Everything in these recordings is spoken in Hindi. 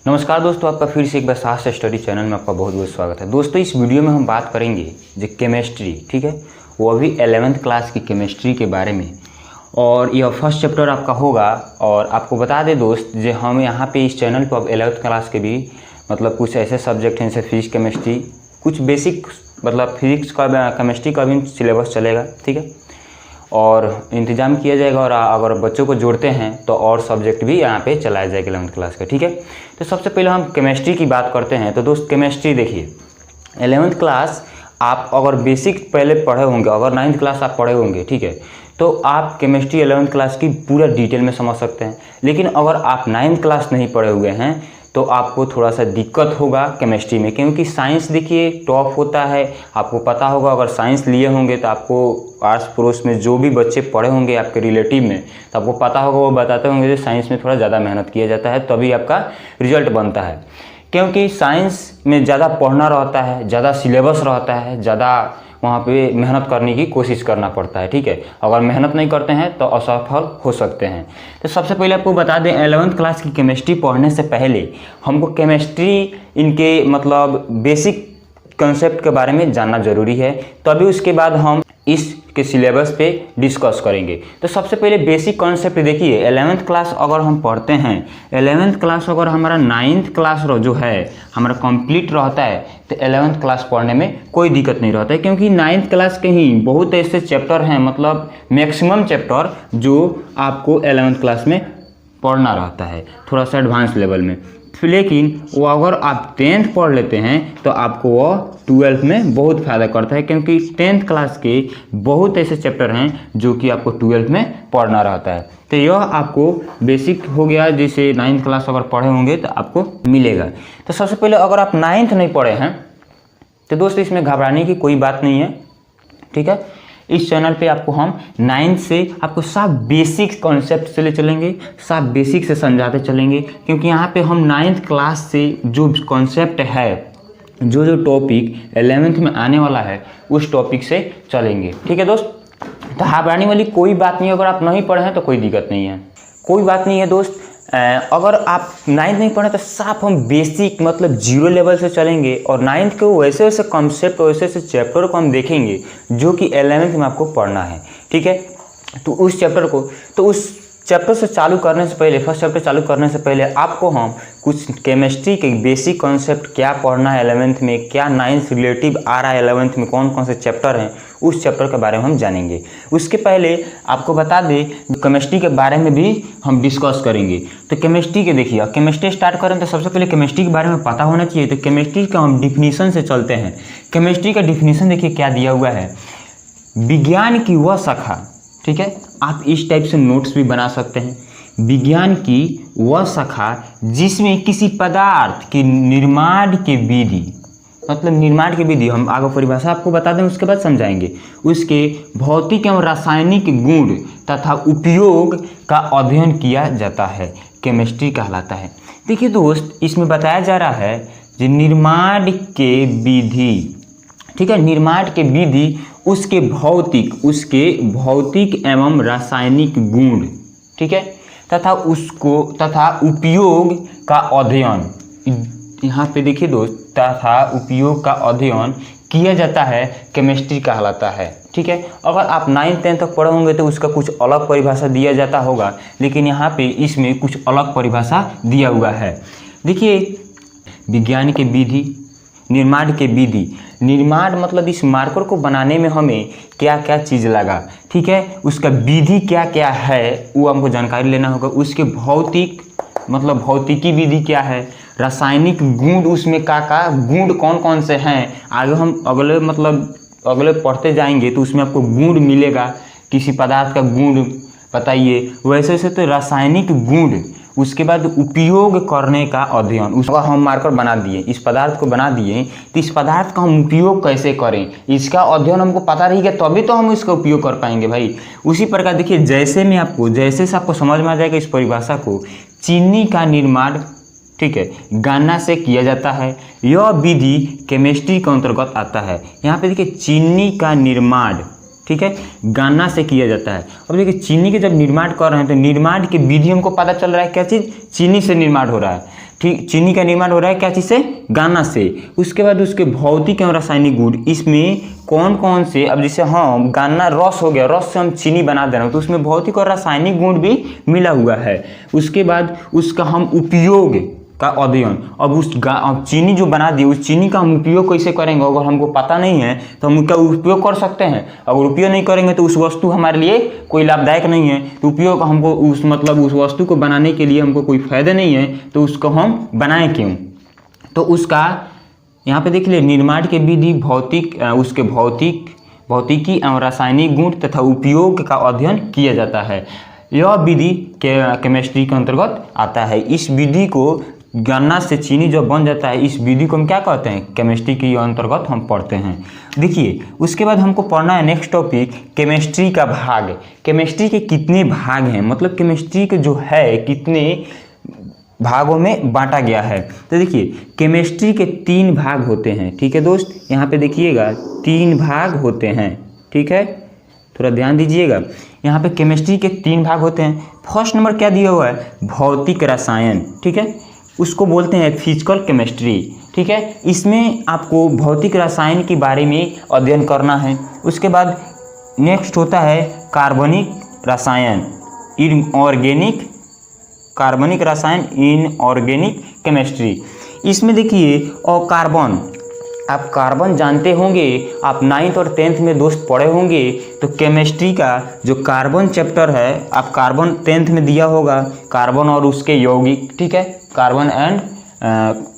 नमस्कार दोस्तों, आपका फिर से एक बार साहस स्टडी चैनल में आपका बहुत बहुत स्वागत है। दोस्तों इस वीडियो में हम बात करेंगे जो केमिस्ट्री, ठीक है, वो अभी 11th क्लास की केमिस्ट्री के बारे में। और यह फर्स्ट चैप्टर आपका होगा। और आपको बता दें दोस्त, जो हम यहाँ पे इस चैनल पर अब 11th क्लास के भी मतलब कुछ ऐसे सब्जेक्ट हैं जैसे फिजिक्स, केमिस्ट्री, कुछ बेसिक मतलब फिजिक्स का केमिस्ट्री का भी सिलेबस चलेगा, ठीक है, और इंतज़ाम किया जाएगा। और अगर बच्चों को जोड़ते हैं तो और सब्जेक्ट भी यहाँ पे चलाया जाएगा 11th क्लास का, ठीक है। तो सबसे पहले हम केमिस्ट्री की बात करते हैं। तो दोस्त केमिस्ट्री देखिए, 11th क्लास आप अगर बेसिक पहले पढ़े होंगे, अगर 9th क्लास आप पढ़े होंगे, ठीक है, तो आप केमिस्ट्री 11th क्लास की पूरा डिटेल में समझ सकते हैं। लेकिन अगर आप 9th क्लास नहीं पढ़े हुए हैं तो आपको थोड़ा सा दिक्कत होगा केमिस्ट्री में, क्योंकि साइंस देखिए टॉप होता है। आपको पता होगा, अगर साइंस लिए होंगे तो आपको आस पड़ोस में जो भी बच्चे पढ़े होंगे आपके रिलेटिव में, तो आपको पता होगा, वो बताते होंगे कि साइंस में थोड़ा ज़्यादा मेहनत किया जाता है तभी आपका रिजल्ट बनता है। क्योंकि साइंस में ज़्यादा पढ़ना रहता है, ज़्यादा सिलेबस रहता है, ज़्यादा वहाँ पे मेहनत करने की कोशिश करना पड़ता है, ठीक है। अगर मेहनत नहीं करते हैं तो असफल हो सकते हैं। तो सबसे पहले आपको बता दें, 11th क्लास की केमिस्ट्री पढ़ने से पहले हमको केमिस्ट्री इनके मतलब बेसिक कंसेप्ट के बारे में जानना ज़रूरी है, तभी उसके बाद हम इसके सिलेबस पे डिस्कस करेंगे। तो सबसे पहले बेसिक कॉन्सेप्ट देखिए, 11th क्लास अगर हम पढ़ते हैं, 11th क्लास अगर हमारा 9th क्लास जो है हमारा कंप्लीट रहता है तो 11th क्लास पढ़ने में कोई दिक्कत नहीं रहता है, क्योंकि 9th क्लास के ही बहुत ऐसे चैप्टर हैं, मतलब मैक्सिमम चैप्टर जो आपको 11th क्लास में पढ़ना रहता है, थोड़ा सा एडवांस लेवल में। लेकिन वो अगर आप 10th पढ़ लेते हैं तो आपको वो 12th में बहुत फ़ायदा करता है, क्योंकि 10th क्लास के बहुत ऐसे चैप्टर हैं जो कि आपको 12th में पढ़ना रहता है। तो यह आपको बेसिक हो गया, जैसे 9th क्लास अगर पढ़े होंगे तो आपको मिलेगा। तो सबसे पहले अगर आप 9th नहीं पढ़े हैं तो दोस्तों इसमें घबराने की कोई बात नहीं है, ठीक है। इस चैनल पे आपको हम 9th से आपको सब बेसिक कॉन्सेप्ट से ले चलेंगे, सब बेसिक से समझाते चलेंगे, क्योंकि यहाँ पे हम 9th क्लास से जो कॉन्सेप्ट है, जो टॉपिक 11th में आने वाला है उस टॉपिक से चलेंगे, ठीक है दोस्त। तो घबराने वाली कोई बात नहीं है। अगर आप नहीं पढ़े हैं तो कोई दिक्कत नहीं है, कोई बात नहीं है दोस्त। अगर आप 9th नहीं पढ़े तो साफ हम बेसिक मतलब 0 लेवल से चलेंगे, और 9th के वैसे वैसे कॉन्सेप्ट, वैसे वैसे चैप्टर को हम देखेंगे जो कि 11th में आपको पढ़ना है, ठीक है। तो उस चैप्टर से चालू करने से पहले, फर्स्ट चैप्टर चालू करने से पहले आपको हम कुछ केमिस्ट्री के बेसिक कॉन्सेप्ट क्या पढ़ना है 11th में, क्या 9th रिलेटिव आ रहा है 11th में, कौन कौन से चैप्टर हैं, उस चैप्टर के बारे में हम जानेंगे। उसके पहले आपको बता दें, केमिस्ट्री के बारे में भी हम डिस्कस करेंगे। तो केमिस्ट्री के देखिए, केमिस्ट्री स्टार्ट करें तो सबसे पहले केमिस्ट्री के बारे में पता होना चाहिए। तो केमिस्ट्री का हम डिफिनीसन से चलते हैं। केमिस्ट्री का डिफिनीसन देखिए क्या दिया हुआ है, विज्ञान की वह शाखा, ठीक है, आप इस टाइप से नोट्स भी बना सकते हैं। विज्ञान की वह शाखा जिसमें किसी पदार्थ के निर्माण की विधि, मतलब निर्माण की विधि, हम आगे परिभाषा आपको बता दें उसके बाद समझाएंगे, उसके भौतिक एवं रासायनिक गुण तथा उपयोग का अध्ययन किया जाता है, केमिस्ट्री कहलाता है। देखिए दोस्त, इसमें बताया जा रहा है कि निर्माण के विधि, ठीक है, निर्माण के विधि, उसके भौतिक एवं रासायनिक गुण, ठीक है, तथा उपयोग का अध्ययन, यहाँ पे देखिए दोस्त, तथा उपयोग का अध्ययन किया जाता है, केमिस्ट्री कहलाता है, ठीक है। अगर आप 9th 10th तक पढ़े होंगे तो उसका कुछ अलग परिभाषा दिया जाता होगा, लेकिन यहाँ पे इसमें कुछ अलग परिभाषा दिया हुआ है। देखिए, विज्ञान के विधि, निर्माण के विधि, निर्माण मतलब इस मार्कर को बनाने में हमें क्या क्या चीज़ लगा, ठीक है, उसका विधि क्या क्या है वो हमको जानकारी लेना होगा। उसके भौतिक मतलब भौतिकी विधि क्या है, रासायनिक गुण, उसमें का गुण कौन कौन से हैं, आगे हम अगले पढ़ते जाएंगे तो उसमें आपको गुण मिलेगा, किसी पदार्थ का गुण बताइए, वैसे वैसे तो रासायनिक गुण। उसके बाद उपयोग करने का अध्ययन, उसका हम मार्कर बना दिए, इस पदार्थ को बना दिए, तो इस पदार्थ का हम उपयोग कैसे करें, इसका अध्ययन हमको पता रहेगा तभी तो हम इसका उपयोग कर पाएंगे भाई। उसी प्रकार देखिए, जैसे से आपको समझ में आ जाएगा इस परिभाषा को, चीनी का निर्माण, ठीक है, गन्ना से किया जाता है, यह विधि केमिस्ट्री के अंतर्गत आता है। यहाँ पे देखिए, चीनी का निर्माण, ठीक है, गन्ना से किया जाता है। अब देखिए, चीनी के जब निर्माण कर रहे हैं तो निर्माण की विधि हमको पता चल रहा है, क्या चीज़, चीनी से निर्माण हो रहा है। ठीक, चीनी का निर्माण हो रहा है क्या चीज़ से? गान्ना से। उसके बाद उसके भौतिक एवं रासायनिक गुण, इसमें कौन कौन से, अब जैसे हम गान्ना रस हो गया, रस से हम चीनी बना दे रहे हैं तो उसमें भौतिक और रासायनिक गुण भी मिला हुआ है। उसके बाद उसका हम उपयोग का अध्ययन, अब चीनी जो बना दी उस चीनी का हम उपयोग कैसे करेंगे, अगर हमको पता नहीं है तो हम उसका उपयोग कर सकते हैं। अगर उपयोग नहीं करेंगे तो उस वस्तु हमारे लिए कोई लाभदायक नहीं है, तो उपयोग हमको उस वस्तु को बनाने के लिए हमको कोई फायदा नहीं है, तो उसको हम बनाएं क्यों? तो उसका यहाँ पे देख लिए निर्माण के विधि, उसके भौतिकी एवं रासायनिक गुण तथा उपयोग का अध्ययन किया जाता है। यह विधि केमिस्ट्री के अंतर्गत आता है। इस विधि को, गन्ना से चीनी जब बन जाता है, इस विधि को हम क्या कहते हैं? केमिस्ट्री के अंतर्गत हम पढ़ते हैं। देखिए उसके बाद हमको पढ़ना है नेक्स्ट टॉपिक, केमिस्ट्री का भाग। केमिस्ट्री के कितने भाग हैं, मतलब केमिस्ट्री के जो है कितने भागों में बांटा गया है। तो देखिए केमिस्ट्री के 3 भाग होते हैं, ठीक है दोस्त, यहाँ पे देखिएगा 3 भाग होते हैं, ठीक है, थोड़ा ध्यान दीजिएगा। यहाँ पे केमिस्ट्री के 3 भाग होते हैं। फर्स्ट नंबर क्या दिया हुआ है? भौतिक रसायन, ठीक है, उसको बोलते हैं फिजिकल केमिस्ट्री, ठीक है। इसमें आपको भौतिक रसायन के बारे में अध्ययन करना है। उसके बाद नेक्स्ट होता है कार्बनिक रसायन, कार्बनिक रसायन इनऑर्गेनिक केमिस्ट्री। इसमें देखिए और कार्बन, आप कार्बन जानते होंगे, आप 9th और 10th में दोस्त पढ़े होंगे। तो केमिस्ट्री का जो कार्बन चैप्टर है, आप कार्बन 10th में दिया होगा, कार्बन और उसके यौगिक, ठीक है, कार्बन एंड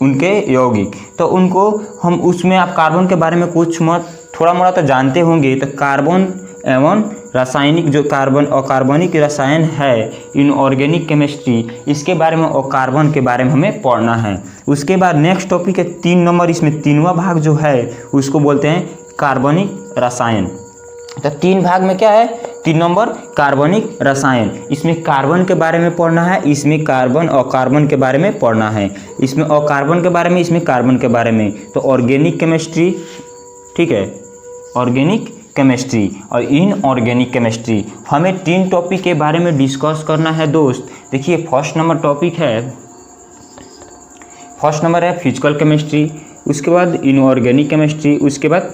उनके यौगिक। तो उनको हम उसमें आप कार्बन के बारे में कुछ थोड़ा मोड़ा तो जानते होंगे। तो कार्बन एवं रासायनिक जो कार्बन और कार्बनिक रसायन है, इनऑर्गेनिक केमिस्ट्री, इसके बारे में और कार्बन के बारे में हमें पढ़ना है। उसके बाद नेक्स्ट टॉपिक है 3 नंबर, इसमें 3वां भाग जो है उसको बोलते हैं कार्बनिक रसायन। तो 3 भाग में क्या है? 3 नंबर कार्बनिक रसायन, इसमें कार्बन के बारे में पढ़ना है, इसमें कार्बन और कार्बन के बारे में पढ़ना है, इसमें और कार्बन के बारे में, इसमें कार्बन के बारे में। तो ऑर्गेनिक केमिस्ट्री, ठीक है, ऑर्गेनिक केमिस्ट्री और इनऑर्गेनिक केमिस्ट्री, हमें 3 टॉपिक के बारे में डिस्कस करना है दोस्त। देखिए फर्स्ट नंबर है फिजिकल केमिस्ट्री, उसके बाद इनऑर्गेनिक केमिस्ट्री, उसके बाद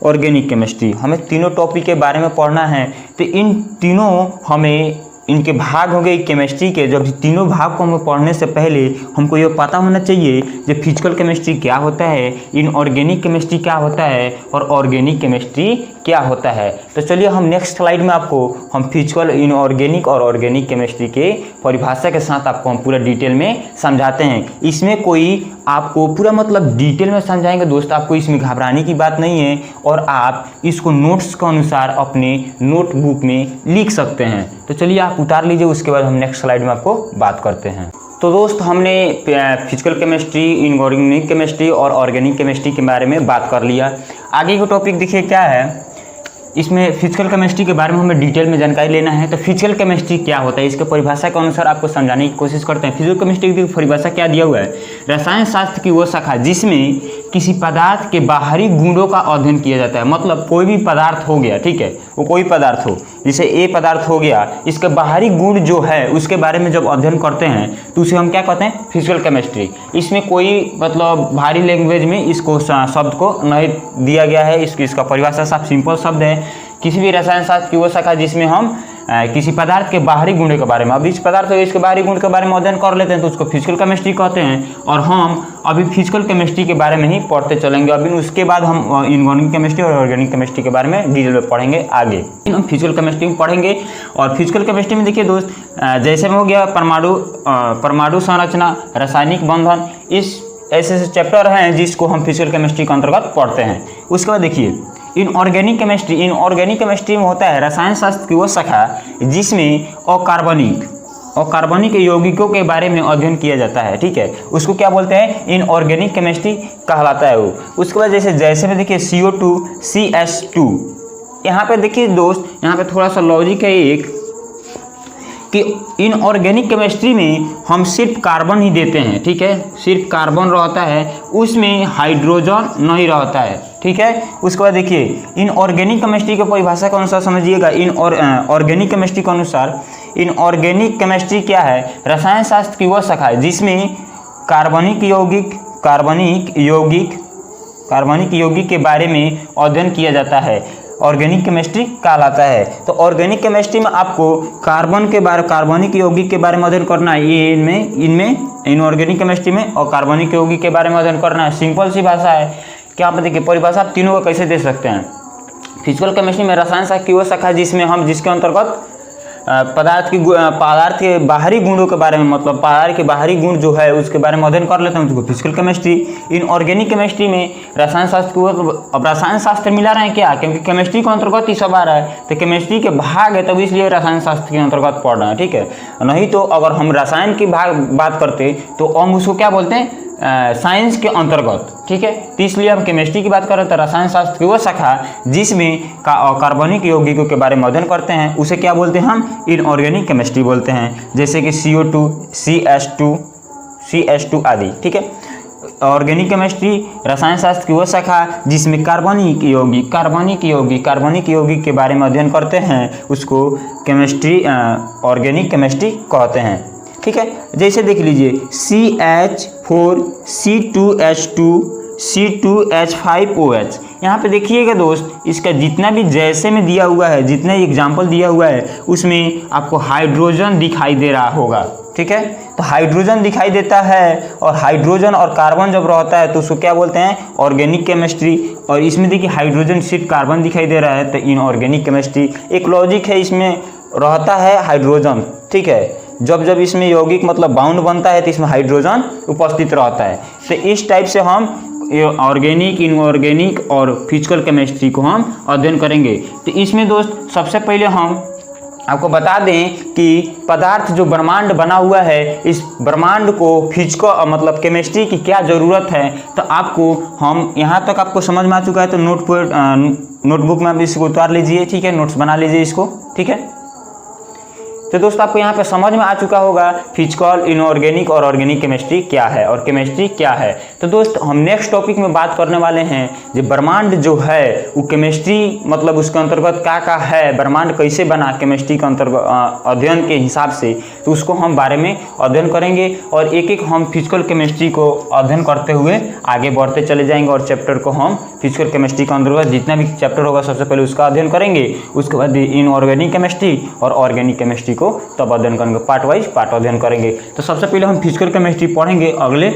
ऑर्गेनिक केमिस्ट्री। हमें तीनों टॉपिक के बारे में पढ़ना है। तो इन तीनों हमें इनके भाग हो गए केमिस्ट्री के। जब तीनों भाग को हमें पढ़ने से पहले हमको ये पता होना चाहिए कि फिजिकल केमिस्ट्री क्या होता है, इनऑर्गेनिक केमिस्ट्री क्या होता है और ऑर्गेनिक केमिस्ट्री क्या होता है। तो चलिए हम नेक्स्ट स्लाइड में आपको हम फिजिकल, इनऑर्गेनिक और ऑर्गेनिक केमिस्ट्री के परिभाषा के साथ आपको हम पूरा डिटेल में समझाते हैं। इसमें कोई आपको पूरा मतलब डिटेल में समझाएंगे दोस्त, आपको इसमें घबराने की बात नहीं है और आप इसको नोट्स के अनुसार अपने नोटबुक में लिख सकते हैं। तो चलिए आप उतार लीजिए, उसके बाद हम नेक्स्ट स्लाइड में आपको बात करते हैं। तो दोस्त हमने फिजिकल केमिस्ट्री, इनऑर्गेनिक केमिस्ट्री और ऑर्गेनिक केमिस्ट्री के बारे में बात कर लिया। आगे का टॉपिक देखिए क्या है, इसमें फिजिकल केमिस्ट्री के बारे में हमें डिटेल में जानकारी लेना है। तो फिजिकल केमिस्ट्री क्या होता है, इसके परिभाषा के अनुसार आपको समझाने की कोशिश करते हैं। फिजिकल केमिस्ट्री की परिभाषा क्या दिया हुआ है? रसायन शास्त्र की वो शाखा जिसमें किसी पदार्थ के बाहरी गुणों का अध्ययन किया जाता है। मतलब कोई भी पदार्थ हो गया, ठीक है, वो कोई पदार्थ हो, जैसे ए पदार्थ हो गया, इसके बाहरी गुण जो है उसके बारे में जब अध्ययन करते हैं तो उसे हम क्या कहते हैं? Physical chemistry. इसमें कोई मतलब भारी लैंग्वेज में इसको शब्द को नहीं दिया गया है, इसका परिभाषा साफ सिंपल शब्द है। किसी भी रसायन शास्त्र की वो शाखा जिसमें हम किसी पदार्थ के बाहरी गुण के बारे में, अब इस पदार्थ है इसके बाहरी गुण के बारे में अध्ययन कर लेते हैं तो उसको फिजिकल केमिस्ट्री कहते हैं। और हम अभी फिजिकल केमिस्ट्री के बारे में ही पढ़ते चलेंगे। अभी उसके बाद हम इनऑर्गेनिक केमिस्ट्री और ऑर्गेनिक केमिस्ट्री के बारे में डिटेल में पढ़ेंगे। आगे हम फिजिकल केमिस्ट्री में पढ़ेंगे। और फिजिकल केमिस्ट्री में देखिए दोस्त, जैसे में हो गया परमाणु संरचना, रासायनिक बंधन, इस ऐसे चैप्टर हैं जिसको हम फिजिकल केमिस्ट्री के अंतर्गत पढ़ते हैं। उसके बाद देखिए इनऑर्गेनिक केमिस्ट्री में होता है रसायन शास्त्र की वो शाखा जिसमें अकार्बनिक यौगिकों के बारे में अध्ययन किया जाता है, ठीक है, उसको क्या बोलते हैं? इनऑर्गेनिक केमिस्ट्री कहलाता है वो। उसके बाद जैसे में देखिए CO2, CH2, यहाँ पे देखिए दोस्त, यहाँ पे थोड़ा सा लॉजिक है एक कि इनऑर्गेनिक केमिस्ट्री में हम सिर्फ कार्बन ही देते हैं, ठीक है, सिर्फ कार्बन रहता है, उसमें हाइड्रोजन नहीं रहता है, ठीक है। उसके बाद देखिए इनऑर्गेनिक केमिस्ट्री के परिभाषा के अनुसार समझिएगा। ऑर्गेनिक केमिस्ट्री के अनुसार इनऑर्गेनिक केमिस्ट्री क्या है? रसायन शास्त्र की वह शाखा है जिसमें कार्बनिक यौगिक के बारे में अध्ययन किया जाता है, ऑर्गेनिक केमिस्ट्री कहलाता है। तो ऑर्गेनिक केमिस्ट्री में आपको कार्बनिक यौगिक के बारे में अध्ययन करना है। ये इनमें इनऑर्गेनिक केमिस्ट्री में और कार्बनिक यौगिक के बारे में अध्ययन करना है। सिंपल सी भाषा है। क्या आप देखिए परिभाषा आप तीनों को कैसे दे सकते हैं। फिजिकल केमिस्ट्री में रसायन शास्त्र की वो शाखा जिसके अंतर्गत पदार्थ के बाहरी गुणों के बारे में, मतलब पदार्थ के बाहरी गुण जो है उसके बारे में अध्ययन कर लेते हैं, उसको फिजिकल केमिस्ट्री। इनऑर्गेनिक केमिस्ट्री में रसायन शास्त्र को, अब रसायन शास्त्र मिला रहे हैं क्या, क्योंकि केमिस्ट्री के अंतर्गत ही सब आ रहा है, तो केमिस्ट्री के भाग है, तब इसलिए रसायन शास्त्र के अंतर्गत पढ़ रहे हैं, ठीक है। नहीं तो अगर हम रसायन की बात करते तो हम उसको क्या बोलते हैं, साइंस के अंतर्गत, ठीक है। तो इसलिए हम केमिस्ट्री की बात कर रहे हैं, तो रसायन शास्त्र की वो शाखा जिसमें कार्बनिक यौगिकों के बारे में अध्ययन करते हैं उसे क्या बोलते हैं, हम इनऑर्गेनिक केमिस्ट्री बोलते हैं। जैसे कि CO2, CH2 आदि, ठीक है। ऑर्गेनिक केमिस्ट्री रसायन शास्त्र की वो शाखा जिसमें कार्बनिक यौगिक के बारे में अध्ययन करते हैं उसको ऑर्गेनिक केमिस्ट्री कहते हैं, ठीक है। जैसे देख लीजिए CH4, C2H2, C2H5OH। यहाँ पे देखिएगा दोस्त, इसका जितना भी जैसे में दिया हुआ है, जितना एग्जाम्पल दिया हुआ है उसमें आपको हाइड्रोजन दिखाई दे रहा होगा, ठीक है। तो हाइड्रोजन दिखाई देता है, और हाइड्रोजन और कार्बन जब रहता है तो उसको क्या बोलते हैं, ऑर्गेनिक केमिस्ट्री। और इसमें देखिए हाइड्रोजन सिर्फ कार्बन दिखाई दे रहा है तो इनऑर्गेनिक केमिस्ट्री। एक लॉजिक है, इसमें रहता है हाइड्रोजन, ठीक है। जब इसमें यौगिक मतलब बाउंड बनता है तो इसमें हाइड्रोजन उपस्थित रहता है। तो इस टाइप से हम ऑर्गेनिक, इनऑर्गेनिक और फिजिकल केमिस्ट्री को हम अध्ययन करेंगे। तो इसमें दोस्त सबसे पहले हम आपको बता दें कि पदार्थ जो ब्रह्मांड बना हुआ है, इस ब्रह्मांड को फिजिकल मतलब केमिस्ट्री की क्या ज़रूरत है। तो आपको हम यहाँ तक आपको समझ में आ चुका है, तो नोटबुक में आप इसको उतार लीजिए, ठीक है, नोट्स बना लीजिए इसको, ठीक है। तो दोस्तों आपको यहाँ पे समझ में आ चुका होगा फिजिकल, इनऑर्गेनिक और ऑर्गेनिक केमिस्ट्री क्या है और केमिस्ट्री क्या है। तो दोस्त हम नेक्स्ट टॉपिक में बात करने वाले हैं जो ब्रह्मांड जो है वो केमिस्ट्री मतलब उसके अंतर्गत क्या है, ब्रह्मांड कैसे बना केमिस्ट्री के अंतर्गत अध्ययन के हिसाब से, तो उसको हम बारे में अध्ययन करेंगे। और एक एक हम फिजिकल केमिस्ट्री को अध्ययन करते हुए आगे बढ़ते चले जाएंगे, और चैप्टर को हम फिजिकल केमिस्ट्री के अंतर्गत जितना भी चैप्टर होगा सबसे पहले उसका अध्ययन करेंगे। उसके बाद इनऑर्गेनिक केमिस्ट्री और ऑर्गेनिक केमिस्ट्री को तब अध्ययन करेंगे, पार्ट वाइज पार्ट अध्ययन करेंगे। तो सबसे पहले हम फिजिकल केमिस्ट्री पढ़ेंगे अगले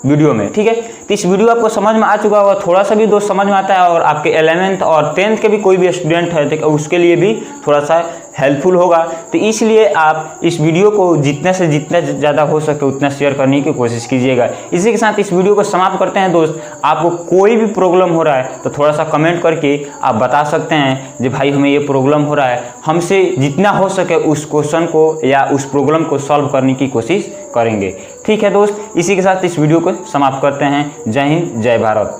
वीडियो में, ठीक है। तो इस वीडियो आपको समझ में आ चुका होगा, थोड़ा सा भी दोस्त समझ में आता है, और आपके 11th और 10th के भी कोई भी स्टूडेंट है तो उसके लिए भी थोड़ा सा हेल्पफुल होगा। तो इसलिए आप इस वीडियो को जितना से जितना ज़्यादा हो सके उतना शेयर करने की कोशिश कीजिएगा। इसी के साथ इस वीडियो को समाप्त करते हैं दोस्त। आपको कोई भी प्रॉब्लम हो रहा है तो थोड़ा सा कमेंट करके आप बता सकते हैं कि भाई हमें ये प्रॉब्लम हो रहा है, हमसे जितना हो सके उस क्वेश्चन को या उस प्रॉब्लम को सॉल्व करने की कोशिश करेंगे, ठीक है दोस्त। इसी के साथ इस वीडियो को समाप्त करते हैं। जय हिंद, जय भारत।